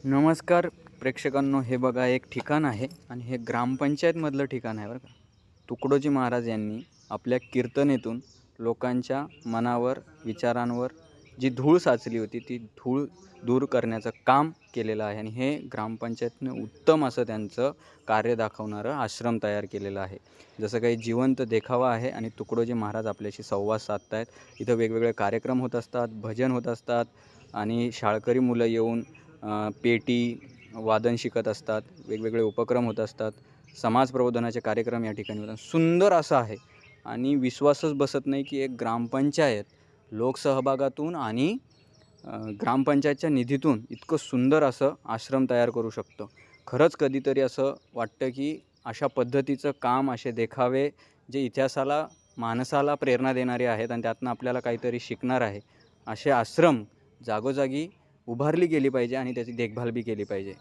नमस्कार प्रेक्षकांनो, हे बघा एक ठिकाण आहे आणि हे ग्रामपंचायतमधलं ठिकाण आहे बरं का. तुकडोजी महाराज यांनी आपल्या कीर्तनेतून लोकांच्या मनावर, विचारांवर जी धूळ साचली होती ती धूळ दूर करण्याचं काम केलेलं आहे आणि हे ग्रामपंचायतने उत्तम असं त्यांचं कार्य दाखवणारं आश्रम तयार केलेलं आहे. जसं काही जिवंत देखावा आहे आणि तुकडोजी महाराज आपल्याशी संवाद साधत आहेत. इथं वेगवेगळे कार्यक्रम होत असतात, भजन होत असतात आणि शाळकरी मुलं येऊन पेटी वादन शिकत असतात, वेगवेगळे उपक्रम होत असतात, समाज प्रबोधनाचे कार्यक्रम या ठिकाणी होतात. सुंदर असं आहे आणि विश्वासच बसत नाही की एक ग्रामपंचायत लोकसहभागातून आणि ग्रामपंचायतच्या निधीतून इतकं सुंदर असं आश्रम तयार करू शकतं. खरंच कधीतरी असं वाटतं की अशा पद्धतीचं काम, असे देखावे जे इतिहासाला, माणसाला प्रेरणा देणारे आहेत आणि त्यातनं आपल्याला काहीतरी शिकणार आहे, असे आश्रम जागोजागी उभारली गेली पाहिजे आणि त्याची देखभाल बी केली पाहिजे.